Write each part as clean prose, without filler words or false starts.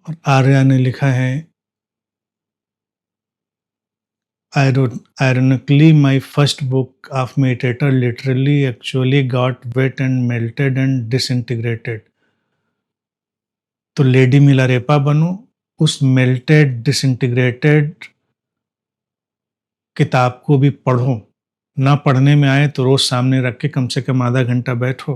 और आर्या ने लिखा है, ironically, my first book of Meditator literally actually got wet and melted and disintegrated. तो लेडी मिलारेपा बनो, उस मेल्टेड डिसइंटीग्रेटेड किताब को भी पढ़ो। ना पढ़ने में आए तो रोज सामने रख के कम से कम आधा घंटा बैठो,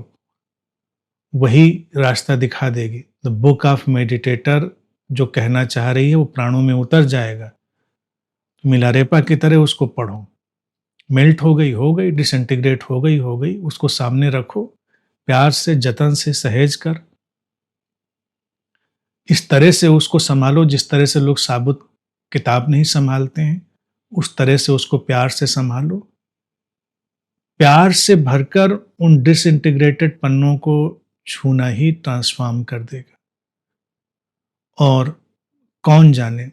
वही रास्ता दिखा देगी। द बुक ऑफ मेडिटेटर जो कहना चाह रही है वो प्राणों में उतर जाएगा। मिलारेपा की तरह उसको पढ़ो। मेल्ट हो गई, डिसइंटीग्रेट हो गई, उसको सामने रखो, प्यार से, जतन से, सहेज कर इस तरह से उसको संभालो जिस तरह से लोग साबुत किताब नहीं संभालते हैं, उस तरह से उसको प्यार से संभालो। प्यार से भरकर उन डिसइंटीग्रेटेड पन्नों को छूना ही ट्रांसफॉर्म कर देगा। और कौन जाने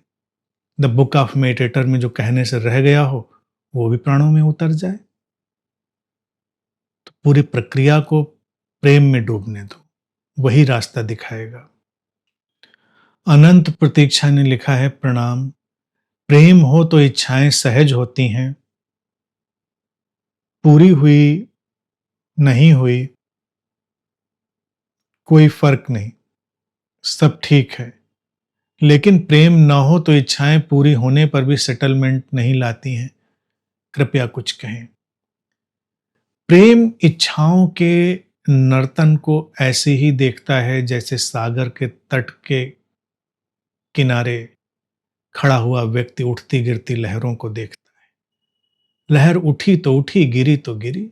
द बुक ऑफ मेडिटेटर में जो कहने से रह गया हो वो भी प्राणों में उतर जाए। तो पूरी प्रक्रिया को प्रेम में डूबने दो, वही रास्ता दिखाएगा। अनंत प्रतीक्षा ने लिखा है, प्रणाम। प्रेम हो तो इच्छाएं सहज होती हैं, पूरी हुई नहीं हुई कोई फर्क नहीं, सब ठीक है। लेकिन प्रेम ना हो तो इच्छाएं पूरी होने पर भी सेटलमेंट नहीं लाती हैं, कृपया कुछ कहें। प्रेम इच्छाओं के नर्तन को ऐसे ही देखता है जैसे सागर के तट के किनारे खड़ा हुआ व्यक्ति उठती गिरती लहरों को देखता है। लहर उठी तो उठी, गिरी तो गिरी।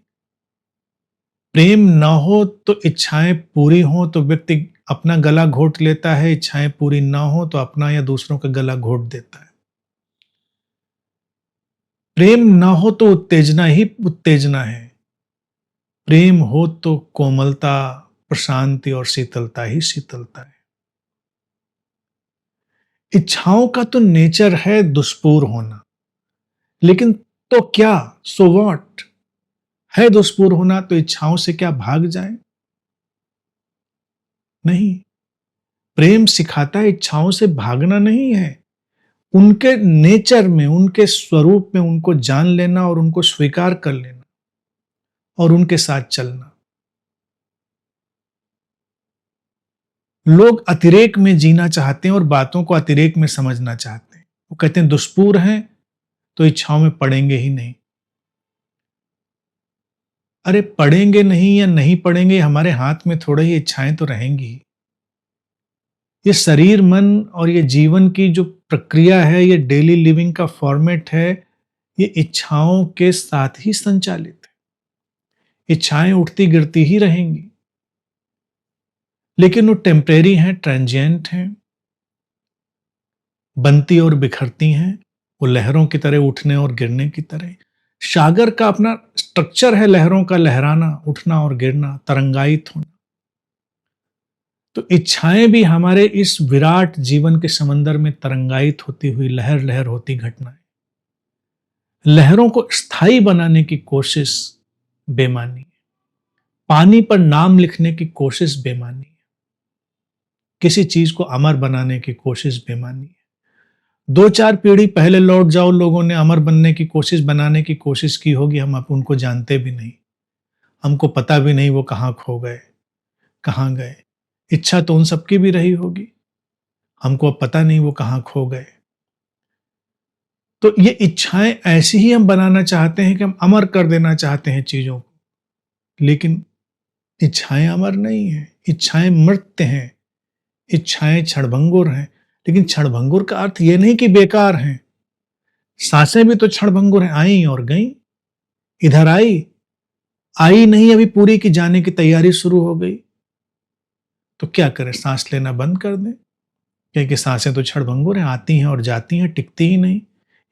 प्रेम न हो तो इच्छाएं पूरी हो तो व्यक्ति अपना गला घोट लेता है, इच्छाएं पूरी ना हो तो अपना या दूसरों का गला घोट देता है। प्रेम न हो तो उत्तेजना ही उत्तेजना है, प्रेम हो तो कोमलता, प्रशांति और शीतलता ही शीतलता है। इच्छाओं का तो नेचर है दुष्पूर होना, लेकिन तो क्या, सो व्हाट, है दुष्पूर होना तो इच्छाओं से क्या भाग जाएं? नहीं, प्रेम सिखाता है इच्छाओं से भागना नहीं है, उनके नेचर में, उनके स्वरूप में उनको जान लेना और उनको स्वीकार कर लेना और उनके साथ चलना। लोग अतिरेक में जीना चाहते हैं और बातों को अतिरेक में समझना चाहते हैं। वो कहते हैं दुष्पूर हैं तो इच्छाओं में पड़ेंगे ही नहीं। अरे पड़ेंगे नहीं या नहीं पड़ेंगे, हमारे हाथ में थोड़ा ही, इच्छाएं तो रहेंगी। ये शरीर मन और ये जीवन की जो प्रक्रिया है, ये डेली लिविंग का फॉर्मेट है, ये इच्छाओं के साथ ही संचालित है। इच्छाएं उठती गिरती ही रहेंगी, लेकिन वो टेम्परेरी हैं, ट्रांजिएंट हैं, बनती और बिखरती हैं, वो लहरों की तरह, उठने और गिरने की तरह। सागर का अपना स्ट्रक्चर है, लहरों का लहराना, उठना और गिरना, तरंगायित होना। तो इच्छाएं भी हमारे इस विराट जीवन के समंदर में तरंगायित होती हुई लहर लहर होती घटनाएं। लहरों को स्थायी बनाने की कोशिश बेमानी है, पानी पर नाम लिखने की कोशिश बेमानी है, किसी चीज को अमर बनाने की कोशिश बेमानी है। दो चार पीढ़ी पहले लौट जाओ, लोगों ने अमर बनने की कोशिश, बनाने की कोशिश की होगी, हम अब उनको जानते भी नहीं, हमको पता भी नहीं वो कहाँ खो गए, कहाँ गए। इच्छा तो उन सबकी भी रही होगी, हमको अब पता नहीं वो कहाँ खो गए। तो ये इच्छाएं ऐसी ही हम बनाना चाहते हैं कि हम अमर कर देना चाहते हैं चीजों को, लेकिन इच्छाएं अमर नहीं है, इच्छाएं मृत्य हैं, इच्छाएं क्षणभंगुर हैं। लेकिन क्षणभंगुर का अर्थ ये नहीं कि बेकार हैं, सांसें भी तो क्षणभंगुर हैं, आई और गई। इधर आई, आई नहीं अभी पूरी की जाने की तैयारी शुरू हो गई, तो क्या करें, सांस लेना बंद कर दें? क्योंकि सांसें तो क्षणभंगुर हैं, आती हैं और जाती हैं, टिकती ही नहीं।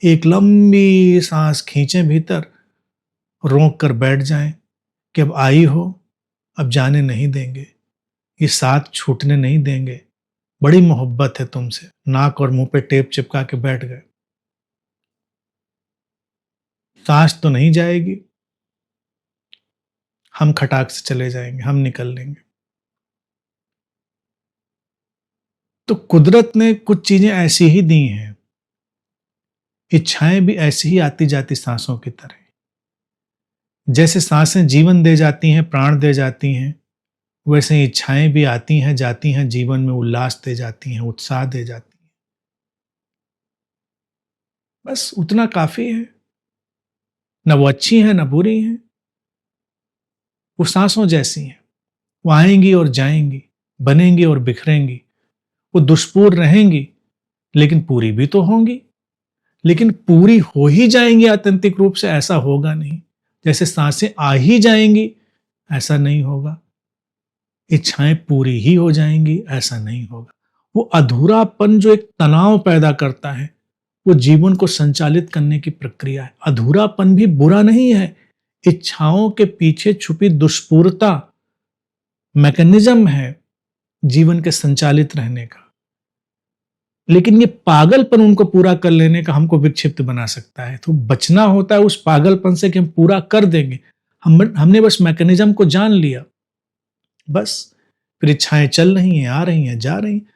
एक लंबी सांस खींचें भीतर, रोक कर बैठ जाएं कि अब आई हो, अब जाने नहीं देंगे, ये साथ छूटने नहीं देंगे, बड़ी मोहब्बत है तुमसे। नाक और मुंह पे टेप चिपका के बैठ गए, सांस तो नहीं जाएगी, हम खटाक से चले जाएंगे, हम निकल लेंगे। तो कुदरत ने कुछ चीजें ऐसी ही दी हैं, इच्छाएं भी ऐसी ही आती जाती सांसों की तरह। जैसे सांसें जीवन दे जाती हैं, प्राण दे जाती हैं, वैसे ही इच्छाएं भी आती हैं, जाती हैं, जीवन में उल्लास दे जाती हैं, उत्साह दे जाती हैं। बस उतना काफी है। न वो अच्छी हैं न बुरी हैं, वो सांसों जैसी हैं। वो आएंगी और जाएंगी, बनेंगी और बिखरेंगी। वो दुष्पूर रहेंगी लेकिन पूरी भी तो होंगी। लेकिन पूरी हो ही जाएंगी आत्यंतिक रूप से, ऐसा होगा नहीं। जैसे सांसें आ ही जाएंगी, ऐसा नहीं होगा। इच्छाएं पूरी ही हो जाएंगी, ऐसा नहीं होगा। वो अधूरापन जो एक तनाव पैदा करता है, वो जीवन को संचालित करने की प्रक्रिया है। अधूरापन भी बुरा नहीं है। इच्छाओं के पीछे छुपी दुष्पूरता मैकेनिज्म है जीवन के संचालित रहने का। लेकिन ये पागलपन उनको पूरा कर लेने का हमको विक्षिप्त बना सकता है। तो बचना होता है उस पागलपन से कि हम पूरा कर देंगे। हमने बस मैकेनिज्म को जान लिया, बस फिर इच्छाएं चल रही हैं, आ रही हैं, जा रही हैं।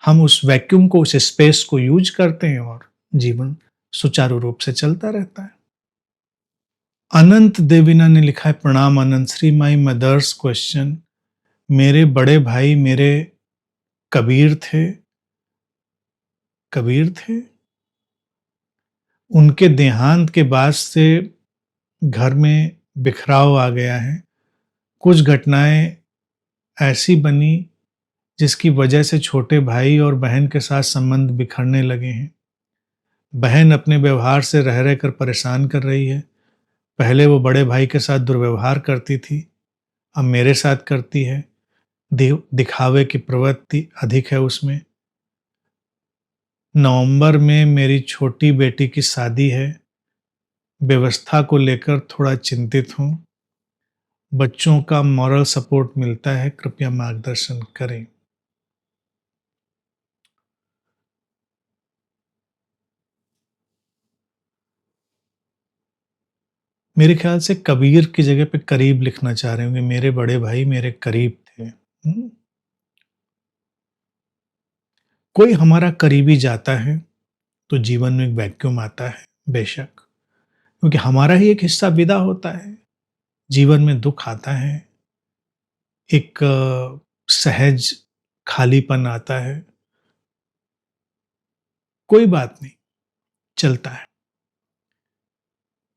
हम उस वैक्यूम को, उस स्पेस को यूज करते हैं और जीवन सुचारू रूप से चलता रहता है। अनंत देवीना ने लिखा है, प्रणाम अनंत श्री, माई मदर्स क्वेश्चन। मेरे बड़े भाई मेरे कबीर थे। उनके देहांत के बाद से घर में बिखराव आ गया है। कुछ घटनाएं ऐसी बनी जिसकी वजह से छोटे भाई और बहन के साथ संबंध बिखरने लगे हैं। बहन अपने व्यवहार से रह रहकर परेशान कर रही है। पहले वो बड़े भाई के साथ दुर्व्यवहार करती थी, अब मेरे साथ करती है। दिखावे की प्रवृत्ति अधिक है उसमें। नवंबर में मेरी छोटी बेटी की शादी है। व्यवस्था को लेकर थोड़ा चिंतित हूँ। बच्चों का मॉरल सपोर्ट मिलता है, कृपया मार्गदर्शन करें। मेरे ख्याल से कबीर की जगह पे करीब लिखना चाह रहे होंगे, मेरे बड़े भाई मेरे करीब थे। कोई हमारा करीबी जाता है तो जीवन में एक वैक्यूम आता है, बेशक, क्योंकि हमारा ही एक हिस्सा विदा होता है। जीवन में दुख आता है, एक सहज खालीपन आता है। कोई बात नहीं, चलता है।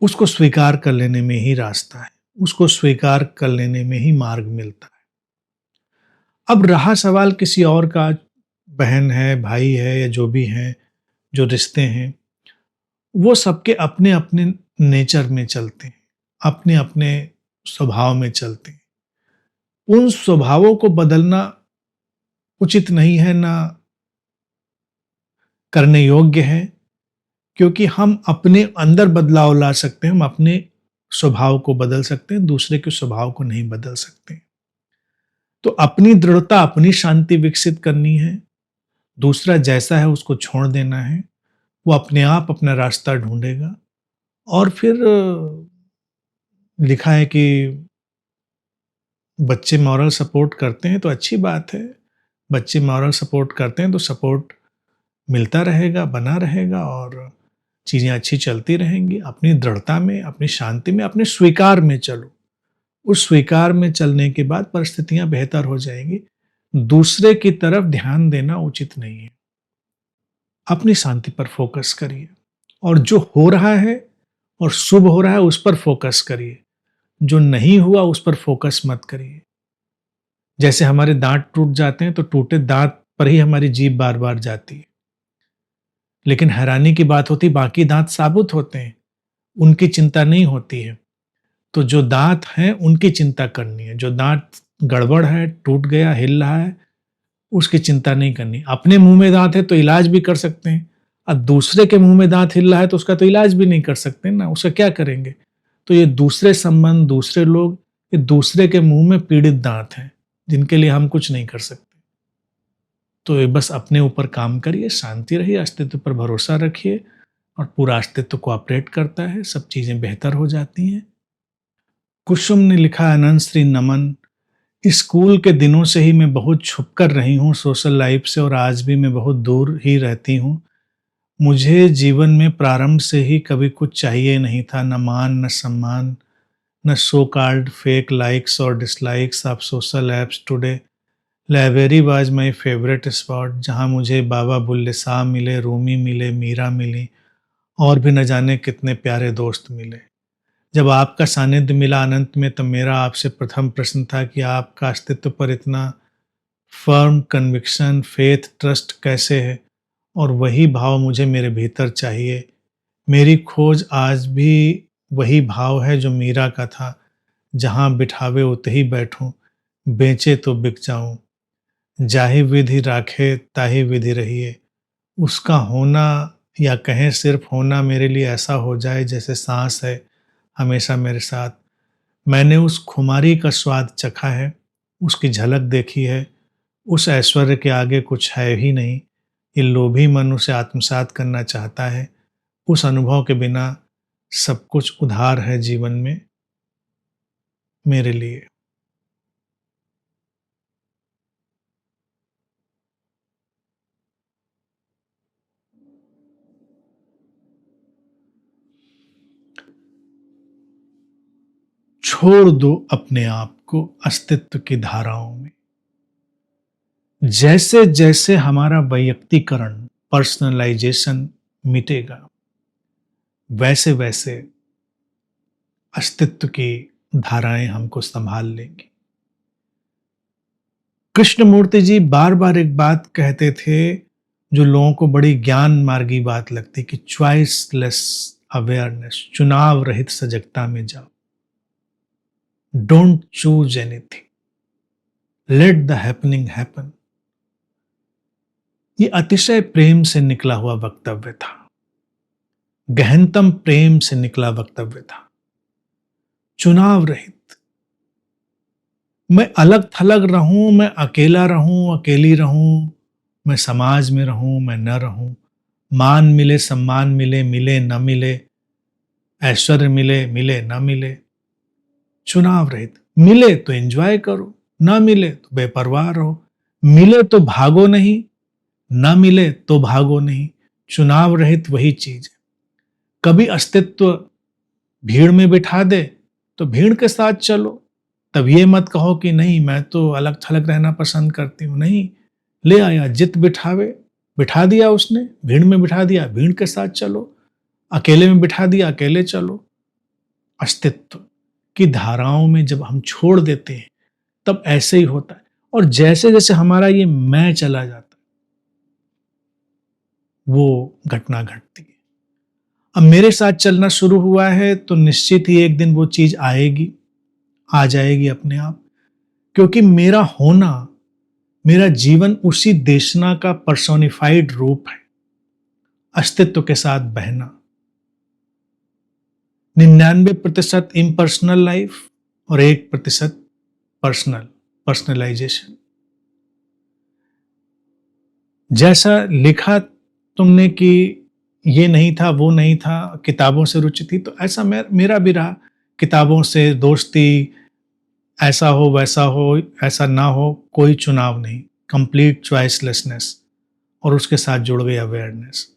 उसको स्वीकार कर लेने में ही रास्ता है, उसको स्वीकार कर लेने में ही मार्ग मिलता है। अब रहा सवाल किसी और का, बहन है, भाई है, या जो भी हैं, जो रिश्ते हैं, वो सबके अपने अपने नेचर में चलते हैं, अपने अपने स्वभाव में चलते हैं। उन स्वभावों को बदलना उचित नहीं है, ना करने योग्य है, क्योंकि हम अपने अंदर बदलाव ला सकते हैं, हम अपने स्वभाव को बदल सकते हैं, दूसरे के स्वभाव को नहीं बदल सकते। तो अपनी दृढ़ता, अपनी शांति विकसित करनी है। दूसरा जैसा है उसको छोड़ देना है। वो अपने आप अपना रास्ता ढूंढेगा। और फिर लिखा है कि बच्चे मॉरल सपोर्ट करते हैं तो अच्छी बात है। बच्चे मॉरल सपोर्ट करते हैं तो सपोर्ट मिलता रहेगा, बना रहेगा और चीज़ें अच्छी चलती रहेंगी। अपनी दृढ़ता में, अपनी शांति में, अपने स्वीकार में चलो। उस स्वीकार में चलने के बाद परिस्थितियां बेहतर हो जाएंगी। दूसरे की तरफ ध्यान देना उचित नहीं है। अपनी शांति पर फोकस करिए और जो हो रहा है और शुभ हो रहा है उस पर फोकस करिए। जो नहीं हुआ उस पर फोकस मत करिए। जैसे हमारे दांत टूट जाते हैं तो टूटे दांत पर ही हमारी जीभ बार बार जाती है, लेकिन हैरानी की बात होती बाकी दांत साबुत होते हैं, उनकी चिंता नहीं होती है। तो जो दांत हैं उनकी चिंता करनी है। जो दांत गड़बड़ है, टूट गया, हिल रहा है, उसकी चिंता नहीं करनी। अपने मुंह में दांत है तो इलाज भी कर सकते हैं, अब दूसरे के मुंह में दांत हिल रहा है तो उसका तो इलाज भी नहीं कर सकते ना, उसका क्या करेंगे। तो ये दूसरे संबंध, दूसरे लोग, ये दूसरे के मुंह में पीड़ित दांत हैं जिनके लिए हम कुछ नहीं कर सकते। तो ये बस अपने ऊपर काम करिए, शांति रहिए, अस्तित्व पर भरोसा रखिए और पूरा अस्तित्व कोऑपरेट करता है, सब चीजें बेहतर हो जाती हैं। कुसुम ने लिखा, अनंत श्री नमन। स्कूल के दिनों से ही मैं बहुत छुप कर रही हूँ सोशल लाइफ से और आज भी मैं बहुत दूर ही रहती हूँ। मुझे जीवन में प्रारंभ से ही कभी कुछ चाहिए नहीं था, न मान, न सम्मान, न सो कॉल्ड फेक लाइक्स और dislikes of social apps today. Library was my favourite spot, जहाँ मुझे बाबा बुल्ले शाह मिले, रूमी मिले, मीरा मिली और भी न जाने कितने प्यारे दोस्त मिले। जब आपका सानिध्य मिला अनंत में, तब मेरा आपसे प्रथम प्रश्न था कि आपका अस्तित्व पर इतना फर्म कन्विक्शन, फेथ, ट्रस्ट कैसे है? और वही भाव मुझे मेरे भीतर चाहिए। मेरी खोज आज भी वही भाव है जो मीरा का था, जहाँ बिठावे उतही बैठूं, बेचे तो बिक जाऊं, जाहि विधि राखे ताहि विधि रहिए। उसका होना या कहें सिर्फ होना मेरे लिए ऐसा हो जाए जैसे सांस है हमेशा मेरे साथ। मैंने उस खुमारी का स्वाद चखा है, उसकी झलक देखी है। उस ऐश्वर्य के आगे कुछ है ही नहीं। ये लोभी मन उसे आत्मसात करना चाहता है। उस अनुभव के बिना सब कुछ उधार है जीवन में मेरे लिए। छोड़ दो अपने आप को अस्तित्व की धाराओं में। जैसे जैसे हमारा वैयक्तिकरण, पर्सनलाइजेशन मिटेगा, वैसे वैसे अस्तित्व की धाराएं हमको संभाल लेंगी। कृष्णमूर्ति जी बार बार एक बात कहते थे जो लोगों को बड़ी ज्ञान मार्गी बात लगती कि चॉइसलेस अवेयरनेस, चुनाव रहित सजगता में जाओ। Don't choose anything, let the happening happen. ये अतिशय प्रेम से निकला हुआ वक्तव्य था, गहनतम प्रेम से निकला वक्तव्य था। चुनाव रहित, मैं अलग थलग रहूं, मैं अकेला रहूं, अकेली रहूं, मैं समाज में रहूं, मैं न रहूं, मान मिले, सम्मान मिले, मिले न मिले, ऐश्वर्य मिले, मिले न मिले। चुनाव रहित, मिले तो एंजॉय करो, ना मिले तो बेपरवाह रहो। मिले तो भागो नहीं, ना मिले तो भागो नहीं। चुनाव रहित वही चीज है। कभी अस्तित्व भीड़ में बिठा दे तो भीड़ के साथ चलो। तब ये मत कहो कि नहीं मैं तो अलग थलग रहना पसंद करती हूँ। नहीं, ले आया जित बिठावे, बिठा दिया उसने, भीड़ में बिठा दिया, भीड़ के साथ चलो। अकेले में बिठा दिया, अकेले चलो। अस्तित्व की धाराओं में जब हम छोड़ देते हैं तब ऐसे ही होता है। और जैसे जैसे हमारा ये मैं चला जाता है, वो घटना घटती है। अब मेरे साथ चलना शुरू हुआ है तो निश्चित ही एक दिन वो चीज आएगी, आ जाएगी अपने आप। क्योंकि मेरा होना, मेरा जीवन उसी देशना का पर्सोनिफाइड रूप है। अस्तित्व के साथ बहना, 99% इम्पर्सनल लाइफ और 1% पर्सनलाइजेशन। जैसा लिखा तुमने कि ये नहीं था, वो नहीं था, किताबों से रुचि थी, तो ऐसा मेरा भी रहा। किताबों से दोस्ती, ऐसा हो वैसा हो, ऐसा ना हो, कोई चुनाव नहीं, कंप्लीट चॉइसलेसनेस। और उसके साथ जुड़ गई अवेयरनेस।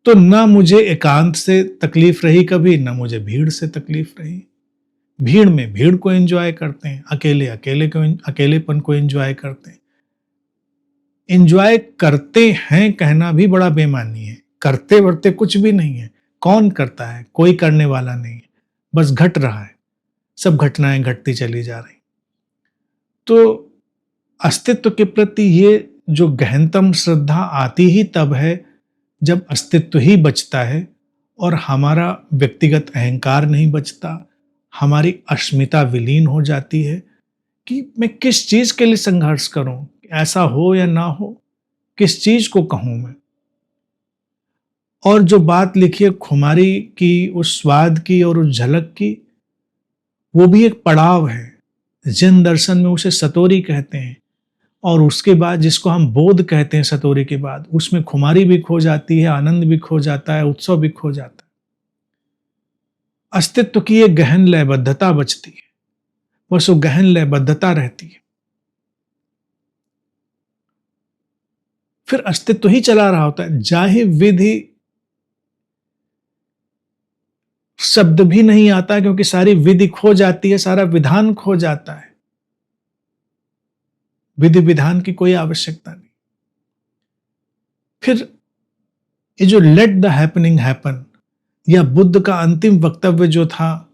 तो ना मुझे एकांत से तकलीफ रही कभी, ना मुझे भीड़ से तकलीफ रही। भीड़ में भीड़ को एंजॉय करते हैं, अकेले अकेलेपन को एंजॉय करते हैं। एंजॉय करते हैं कहना भी बड़ा बेमानी है। करते वर्ते कुछ भी नहीं है। कौन करता है? कोई करने वाला नहीं है, बस घट रहा है। सब घटनाएं घटती चली जा रही। तो अस्तित्व के प्रति ये जो गहनतम श्रद्धा आती ही तब है जब अस्तित्व ही बचता है और हमारा व्यक्तिगत अहंकार नहीं बचता, हमारी अस्मिता विलीन हो जाती है कि मैं किस चीज के लिए संघर्ष करूं, ऐसा हो या ना हो, किस चीज को कहूं मैं। और जो बात लिखी है खुमारी की, उस स्वाद की और उस झलक की, वो भी एक पड़ाव है। जैन दर्शन में उसे सतोरी कहते हैं। और उसके बाद जिसको हम बोध कहते हैं सतोरी के बाद, उसमें खुमारी भी खो जाती है, आनंद भी खो जाता है, उत्सव भी खो जाता है। अस्तित्व की एक गहन लयबद्धता बचती है। बस वो गहन लयबद्धता रहती है। फिर अस्तित्व ही चला रहा होता है। जाहि विधि शब्द भी नहीं आता, क्योंकि सारी विधि खो जाती है, सारा विधान खो जाता है। विधि विधान की कोई आवश्यकता नहीं। फिर ये जो लेट द हैपनिंग हैपन, या बुद्ध का अंतिम वक्तव्य जो था,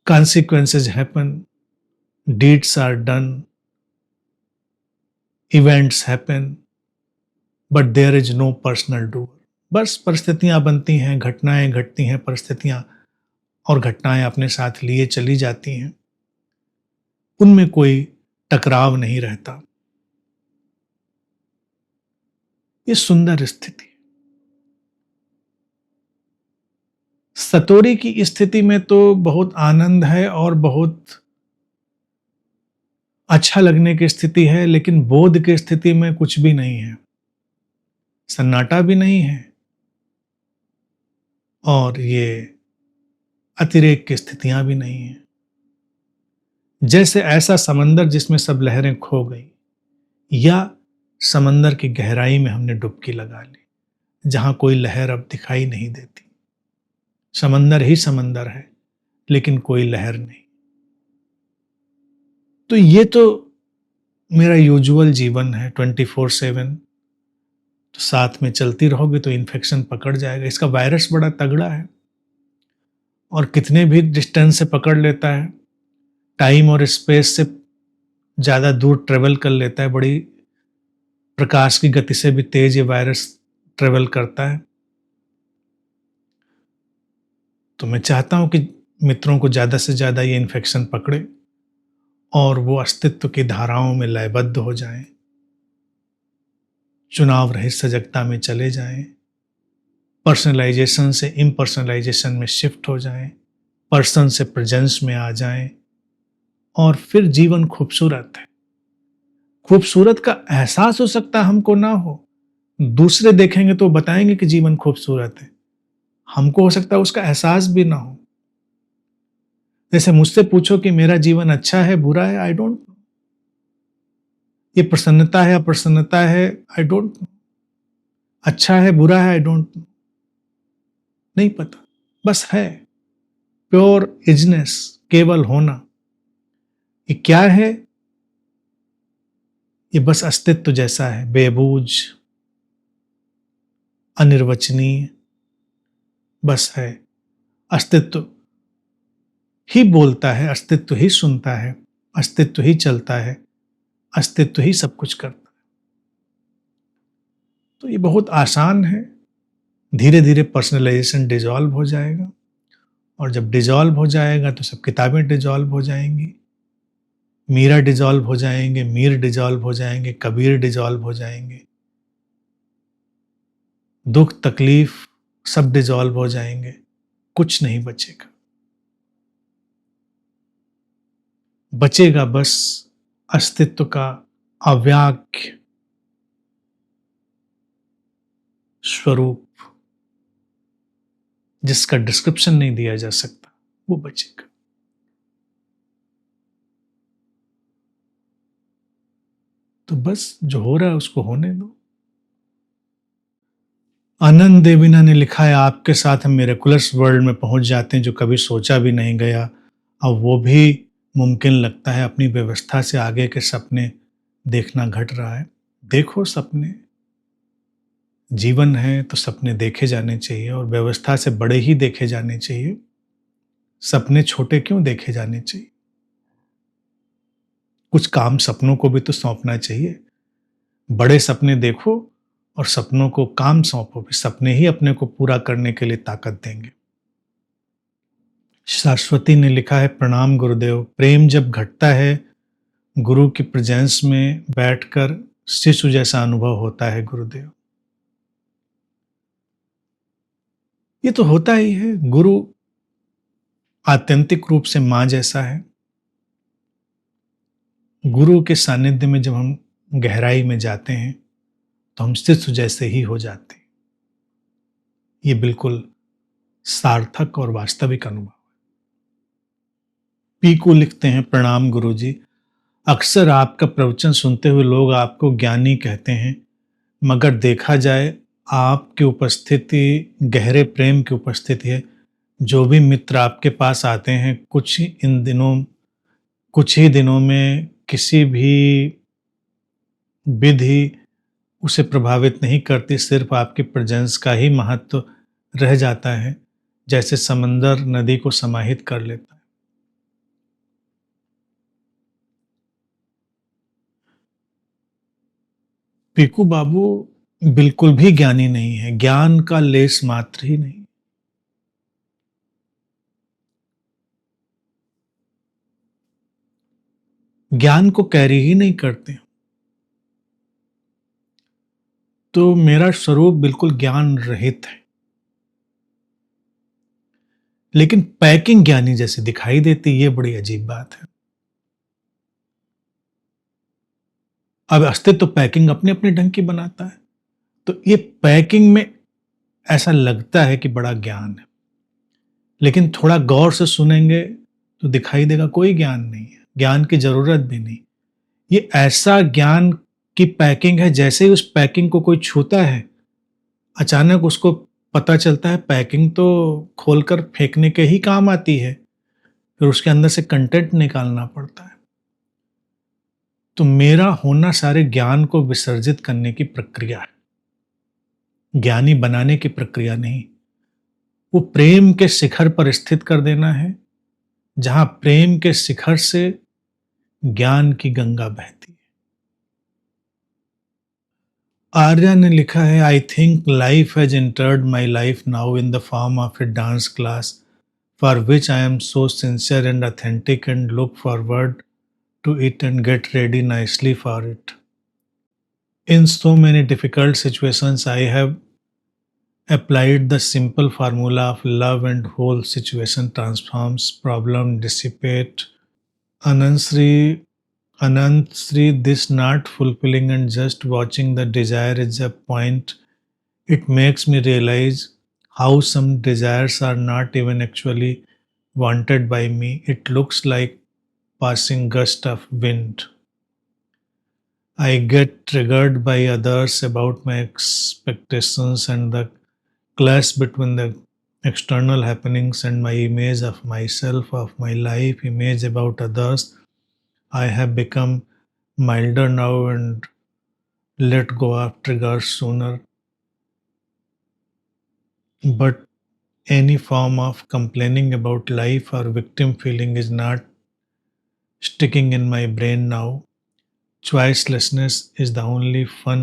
consequences happen, deeds are done, events happen, but there is no personal doer। बस परिस्थितियां बनती हैं, घटनाएं घटती हैं, परिस्थितियां और घटनाएं अपने साथ लिए चली जाती हैं, उनमें कोई टकराव नहीं रहता। ये सुंदर स्थिति। सतोरी की स्थिति में तो बहुत आनंद है और बहुत अच्छा लगने की स्थिति है, लेकिन बोध की स्थिति में कुछ भी नहीं है, सन्नाटा भी नहीं है, और ये अतिरेक की स्थितियां भी नहीं है। जैसे ऐसा समंदर जिसमें सब लहरें खो गई, या समंदर की गहराई में हमने डुबकी लगा ली, जहां कोई लहर अब दिखाई नहीं देती। समंदर ही समंदर है, लेकिन कोई लहर नहीं। तो ये तो मेरा यूजुअल जीवन है 24/7। तो साथ में चलती रहोगे तो इन्फेक्शन पकड़ जाएगा। इसका वायरस बड़ा तगड़ा है, और कितने भी डिस्टेंस से पकड़ लेता है, टाइम और स्पेस से ज़्यादा दूर ट्रेवल कर लेता है, बड़ी प्रकाश की गति से भी तेज ये वायरस ट्रेवल करता है। तो मैं चाहता हूं कि मित्रों को ज़्यादा से ज़्यादा ये इन्फेक्शन पकड़े और वो अस्तित्व की धाराओं में लयबद्ध हो जाएं, चुनाव रहित सजगता में चले जाएं, पर्सनलाइजेशन से इम्पर्सनलाइजेशन में शिफ्ट हो जाएं, पर्सन से प्रेजेंस में आ जाएं, और फिर जीवन खूबसूरत है। खूबसूरत का एहसास हो सकता है हमको ना हो, दूसरे देखेंगे तो बताएंगे कि जीवन खूबसूरत है, हमको हो सकता है उसका एहसास भी ना हो। जैसे मुझसे पूछो कि मेरा जीवन अच्छा है बुरा है, आई डोंट नो। ये प्रसन्नता है अप्रसन्नता है, आई डोंट नो। अच्छा है बुरा है, आई डोंट नो, नहीं पता। बस है, प्योर इजनेस, केवल होना। ये क्या है? ये बस अस्तित्व जैसा है, बेबूझ, अनिर्वचनीय, बस है। अस्तित्व ही बोलता है, अस्तित्व ही सुनता है, अस्तित्व ही चलता है, अस्तित्व ही सब कुछ करता है। तो ये बहुत आसान है। धीरे धीरे पर्सनलाइजेशन डिजॉल्व हो जाएगा, और जब डिजॉल्व हो जाएगा तो सब किताबें डिजॉल्व हो जाएंगी, मीरा डिजॉल्व हो जाएंगे, मीर डिजॉल्व हो जाएंगे, कबीर डिजॉल्व हो जाएंगे, दुख तकलीफ सब डिजॉल्व हो जाएंगे, कुछ नहीं बचेगा। बचेगा बस अस्तित्व का अव्याख्य स्वरूप, जिसका डिस्क्रिप्शन नहीं दिया जा सकता, वो बचेगा। तो बस जो हो रहा है उसको होने दो। आनंद देविना ने लिखा है, आपके साथ हम मिरेकुलस वर्ल्ड में पहुंच जाते हैं जो कभी सोचा भी नहीं गया। अब वो भी मुमकिन लगता है। अपनी व्यवस्था से आगे के सपने देखना घट रहा है। देखो सपने, जीवन है तो सपने देखे जाने चाहिए, और व्यवस्था से बड़े ही देखे जाने चाहिए। सपने छोटे क्यों देखे जाने चाहिए? कुछ काम सपनों को भी तो सौंपना चाहिए। बड़े सपने देखो और सपनों को काम सौंपो, सपने ही अपने को पूरा करने के लिए ताकत देंगे। शाश्वती ने लिखा है, प्रणाम गुरुदेव। प्रेम जब घटता है, गुरु की प्रेजेंस में बैठकर शिशु जैसा अनुभव होता है गुरुदेव। ये तो होता ही है। गुरु आत्यंतिक रूप से मां जैसा है। गुरु के सानिध्य में जब हम गहराई में जाते हैं तो हम शिशु जैसे ही हो जाते हैं। ये बिल्कुल सार्थक और वास्तविक अनुभव है। पीकू लिखते हैं, प्रणाम गुरुजी। अक्सर आपका प्रवचन सुनते हुए लोग आपको ज्ञानी कहते हैं, मगर देखा जाए आपकी उपस्थिति गहरे प्रेम की उपस्थिति है। जो भी मित्र आपके पास आते हैं, कुछ ही दिनों में किसी भी विधि उसे प्रभावित नहीं करती, सिर्फ आपकी प्रेजेंस का ही महत्व रह जाता है, जैसे समंदर नदी को समाहित कर लेता है। पीकू बाबू बिल्कुल भी ज्ञानी नहीं है, ज्ञान का लेस मात्र ही नहीं। ज्ञान को कैरी ही नहीं करते। तो मेरा स्वरूप बिल्कुल ज्ञान रहित है, लेकिन पैकिंग ज्ञानी जैसे दिखाई देती, ये बड़ी अजीब बात है। अब अस्तित्व तो पैकिंग अपने अपने ढंग की बनाता है, तो ये पैकिंग में ऐसा लगता है कि बड़ा ज्ञान है, लेकिन थोड़ा गौर से सुनेंगे तो दिखाई देगा कोई ज्ञान नहीं है, ज्ञान की जरूरत भी नहीं। ये ऐसा ज्ञान की पैकिंग है, जैसे ही उस पैकिंग को कोई छूता है, अचानक उसको पता चलता है पैकिंग तो खोलकर फेंकने के ही काम आती है, फिर उसके अंदर से कंटेंट निकालना पड़ता है। तो मेरा होना सारे ज्ञान को विसर्जित करने की प्रक्रिया है, ज्ञानी बनाने की प्रक्रिया नहीं। वो प्रेम के शिखर पर स्थित कर देना है, जहां प्रेम के शिखर से ज्ञान की गंगा बहती है। आर्या ने लिखा है, I think life has entered my life now in the form of A dance class for which I am so sincere and authentic and look forward to it and get ready nicely for it. In so many difficult situations, I have applied the simple formula of love and whole situation transforms, problem dissipate. Anant Sri, this not fulfilling and just watching the desire is a point. It makes me realize how some desires are not even actually wanted by me. It looks like passing gust of wind. I get triggered by others about my expectations and the clash between the external happenings and my image of myself, of my life, image about others. I have become milder now and let go of triggers sooner. But any form of complaining about life or victim feeling is not sticking in my brain now. Choicelessness is the only fun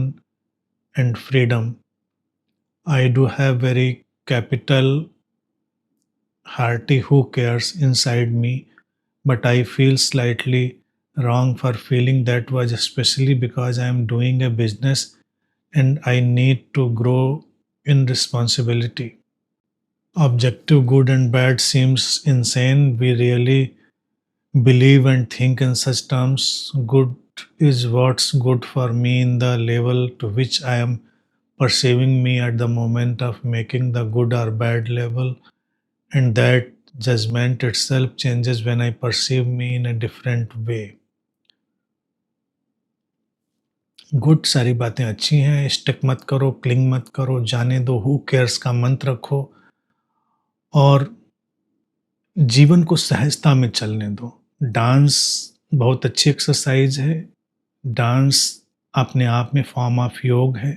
and freedom. I do have very capital hearty who cares inside me, but I feel slightly wrong for feeling that was, especially because I am doing a business and I need to grow in responsibility. Objective good and bad seems insane. We really believe and think in such terms. Good is what's good for me in the level to which I am perceiving me at the moment of making the good or bad level, and that judgment itself changes when I perceive me in a different way. Good सारी बातें अच्छी हैं, stick मत करो, cling मत करो, जाने दो, हु केयर्स का मंत्र रखो और जीवन को सहजता में चलने दो। डांस बहुत अच्छी एक्सरसाइज है, डांस अपने आप में फॉर्म ऑफ योग है,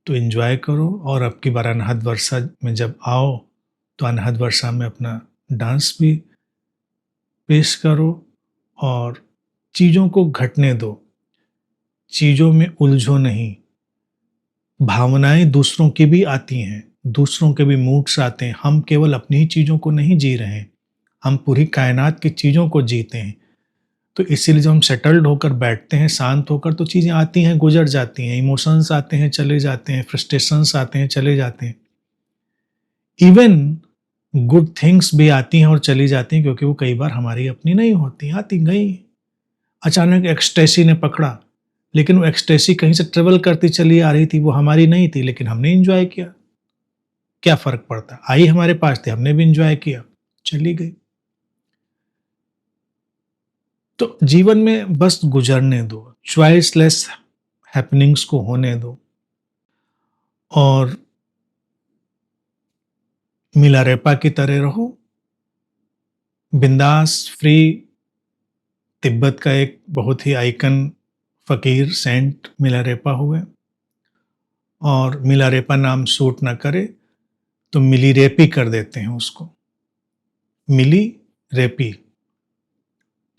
तो एंजॉय करो। और अब की बार अनहद वर्षा में जब आओ तो अनहद वर्षा में अपना डांस भी पेश करो और चीज़ों को घटने दो, चीज़ों में उलझो नहीं। भावनाएं दूसरों की भी आती हैं, दूसरों के भी मूड्स आते हैं, हम केवल अपनी ही चीज़ों को नहीं जी रहे हैं, हम पूरी कायनात की चीज़ों को जीते हैं। तो इसीलिए जब हम सेटल्ड होकर बैठते हैं, शांत होकर, तो चीज़ें आती हैं, गुजर जाती हैं, इमोशंस आते हैं, चले जाते हैं, फ्रस्ट्रेशंस आते हैं, चले जाते हैं, इवन गुड थिंग्स भी आती हैं और चली जाती हैं, क्योंकि वो कई बार हमारी अपनी नहीं होती, आती गई। अचानक एक्सटेसी ने पकड़ा, लेकिन वो एक्सटेसी कहीं से ट्रेवल करती चली आ रही थी, वो हमारी नहीं थी, लेकिन हमने एंजॉय किया। क्या फ़र्क पड़ता, आई हमारे पास थी, हमने भी एंजॉय किया, चली गई। तो जीवन में बस गुजरने दो, चॉइसलेस हैपनिंग्स को होने दो और मिलारेपा की तरह रहो, बिंदास, फ्री। तिब्बत का एक बहुत ही आइकन फकीर सेंट मिलारेपा हुए, और मिलारेपा नाम सूट ना करे तो मिली रेपी कर देते हैं उसको, मिली रेपी।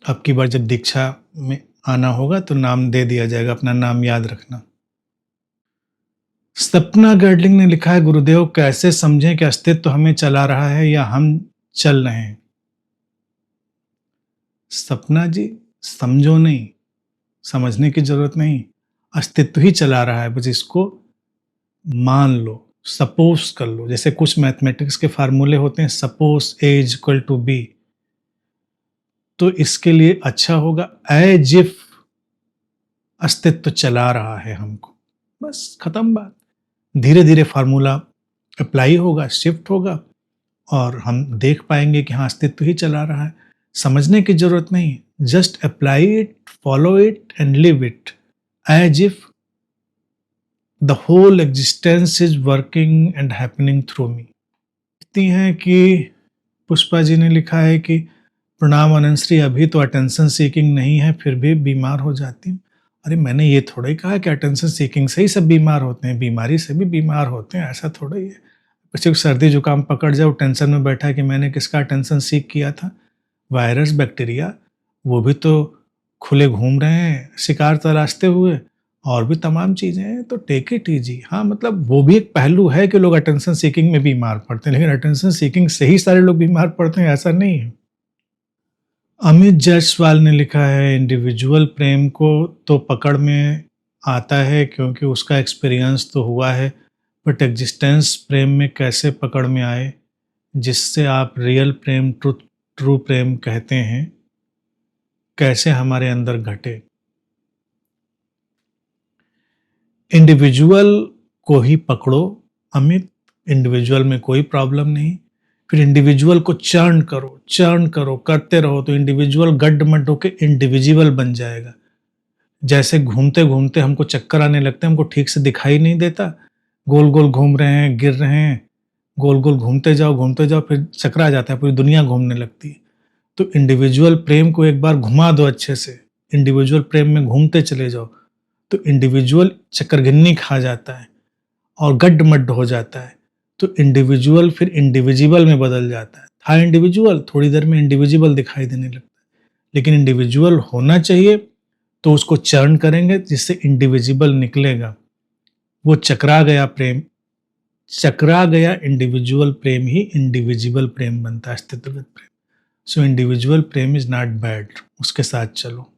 अब की बार जब दीक्षा में आना होगा तो नाम दे दिया जाएगा, अपना नाम याद रखना। सपना गर्डलिंग ने लिखा है, गुरुदेव कैसे समझें कि अस्तित्व हमें चला रहा है या हम चल रहे हैं? सपना जी, समझो नहीं, समझने की जरूरत नहीं, अस्तित्व ही चला रहा है, बस इसको मान लो, सपोज कर लो। जैसे कुछ मैथमेटिक्स के फार्मूले होते हैं, suppose A is equal to B, तो इसके लिए अच्छा होगा एज इफ अस्तित्व चला रहा है हमको, बस खत्म बात। धीरे धीरे फार्मूला अप्लाई होगा, शिफ्ट होगा, और हम देख पाएंगे कि हाँ, अस्तित्व ही चला रहा है। समझने की जरूरत नहीं, just apply it, follow it and live it as if the whole existence is working and happening through me. कहती हैं कि पुष्पा जी ने लिखा है कि प्रणाम अनंतश्री, अभी तो अटेंशन सीकिंग नहीं है फिर भी बीमार हो जाती हूँ। अरे मैंने ये थोड़ा ही कहा कि अटेंशन सीकिंग से ही सब बीमार होते हैं, बीमारी से भी बीमार होते हैं, ऐसा थोड़ा ही है। सिर्फ सर्दी जुकाम पकड़ जाओ, टेंशन में बैठा कि मैंने किसका अटेंशन सीक किया था, वायरस बैक्टीरिया वो भी तो खुले घूम रहे हैं शिकार तलाशते हुए, और भी तमाम चीज़ें हैं, तो टेक इट इजी। हाँ, मतलब वो भी एक पहलू है कि लोग अटेंशन सीकिंग में बीमार पड़ते हैं, लेकिन अटेंशन सीकिंग से ही सारे लोग बीमार पड़ते हैं ऐसा नहीं है। अमित जायसवाल ने लिखा है, इंडिविजुअल प्रेम को तो पकड़ में आता है क्योंकि उसका एक्सपीरियंस तो हुआ है, बट एग्जिस्टेंस प्रेम में कैसे पकड़ में आए, जिससे आप रियल प्रेम, ट्रू प्रेम कहते हैं, कैसे हमारे अंदर घटे। इंडिविजुअल को ही पकड़ो अमित, इंडिविजुअल में कोई प्रॉब्लम नहीं, फिर इंडिविजुअल को चर्न करो, करते रहो तो इंडिविजुअल गड्ढ-मड्ढ होके इंडिविजुअल बन जाएगा। जैसे घूमते घूमते हमको चक्कर आने लगते हैं, हमको ठीक से दिखाई नहीं देता, गोल गोल घूम रहे हैं, गिर रहे हैं, गोल गोल घूमते जाओ, फिर चक्कर आ जाता है, पूरी दुनिया घूमने लगती है। तो इंडिविजुअल प्रेम को एक बार घुमा दो अच्छे से, इंडिविजुअल प्रेम में घूमते चले जाओ, तो इंडिविजुअल चक्करगिन्नी खा जाता है और गड्ढ-मड्ढ हो जाता है, तो इंडिविजुअल फिर इंडिविजिबल में बदल जाता है। था इंडिविजुअल, थोड़ी देर में इंडिविजिबल दिखाई देने लगता है, लेकिन इंडिविजुअल होना चाहिए तो उसको चर्न करेंगे जिससे इंडिविजिबल निकलेगा। वो चकरा गया इंडिविजुअल प्रेम ही इंडिविजिबल प्रेम बनता है, अस्तित्वगत प्रेम। सो इंडिविजुअल प्रेम इज नॉट बैड, उसके साथ चलो।